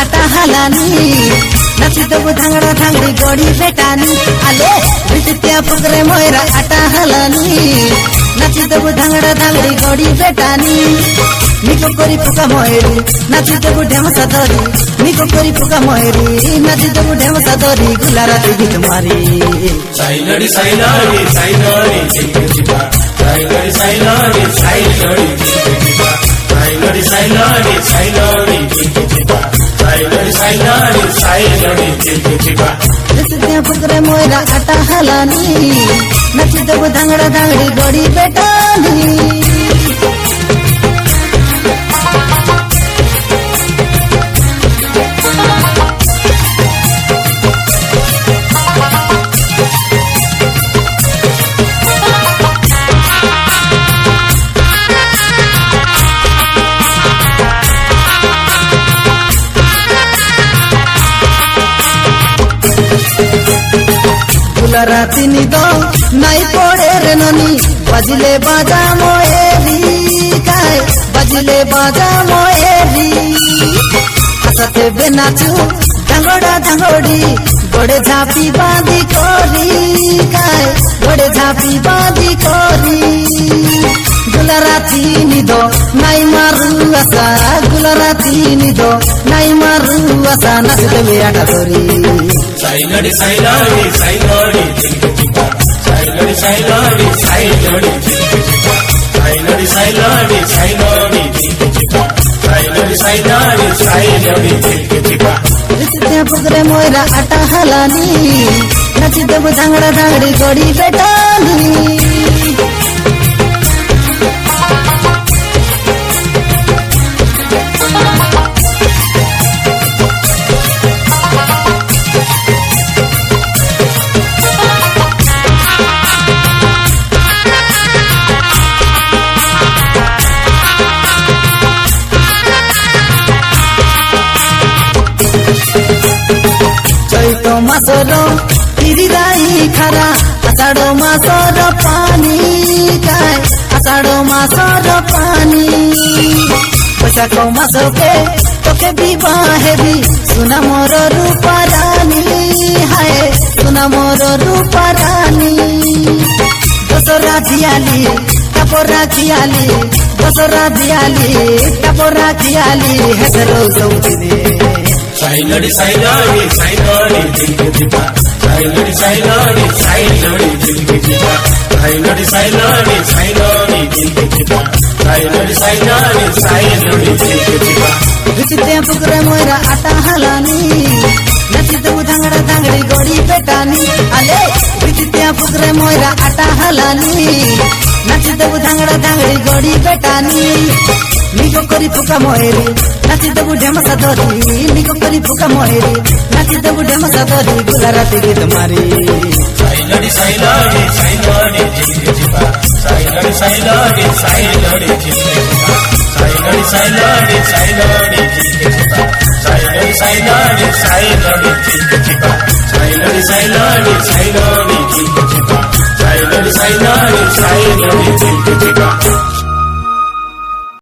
आटा हालानी नाची देबु धांगड़ा धांगड़ी गड़ी बेटानी आले बिटिया पुगरे मोरा आटा हालानी नाची देबु धांगड़ा धांगड़ी गड़ी बेटानी निको करी फुका मोहेरी नाची देबु ढेमसा धरी निको करी फुका मोहेरी नाची देबु ढेमसा धरी गुलारा गीत मारी साइलड़ी साइलड़ी साइलड़ी चिपचिपा साइलड़ी साइलड़ी साइलड़ी चिपचिपा साइलड़ी साइलड़ी साइलड़ी चिपचिपा साइलड़ी साइलड़ी साइलड़ी चिपचिपा बिटिया पुगरे मोरा आटा हालानी नाची देबु धांगड़ा धांगड़ी गड़ी बेटानी राती निद नाई पड़े रे ननी बजले बाजा मोएरी काय बजले बाजा मोएरी हसते बेनाचू धांगड़ा धांगड़ी बड़े झापी बांधी कोरी काय बड़े झापी बांधी कोरी गुलराती निदो नाई मारू आसा गुलराती निदो नाई मारू आसा नाचते मेरा तोरी साइलड़ी साइलड़ी साइलड़ी चिपचिपा साइलड़ी साइलड़ी साइलड़ी चिपचिपा साइलड़ी साइलड़ी साइलड़ी चिपचिपा साइलड़ी साइलड़ी साइलड़ी चिपचिपा बिटिया पुगरे मोरा आटा हालानी नाची देबु धांगड़ा धांगड़ी गड़ी बेटानी चैतो मासर तिरिराई खारा आषाढ़ो मासर पानी काय आषाढ़ो मासर पानी बैशाख मासके तोके विवाहेबी सुना मोर रूपा रानी हाय सुना मोर रूपा रानी दसरा दियाली टापोरा खियाली दसरा दियाली टापोरा खियाली हेसरो सौदिने साइलड़ी साइलड़ी साइलड़ी चिपचिपा साइलड़ी साइलड़ी साइलड़ी चिपचिपा साइलड़ी साइलड़ी साइलड़ी चिपचिपा साइलड़ी साइलड़ी साइलड़ी चिपचिपा बिटिया पुगरे मोरा आटा हालानी नाची देबु धांगड़ा धांगड़ी गड़ी बेटानी आले बिटिया पुगरे मोरा आटा हालानी नाची देबु धांगड़ा धांगड़ी गड़ी बेटानी निको करी फुका मोहेरी नाची देबु ढेमसा धरी निको करी फुका मोहेरी नाची देबु ढेमसा धरी गुलारा गीत मारी साइलड़ी साइलड़ी साइलड़ी चिपचिपा साइलड़ी साइलड़ी साइलड़ी चिपचिपा साइलड़ी साइलड़ी साइलड़ी चिपचिपा साइलड़ी साइलड़ी साइलड़ी चिपचिपा साइलड़ी साइलड़ी साइलड़ी चिपचिपा साइलड़ी साइलड़ी साइलड़ी चिपचिपा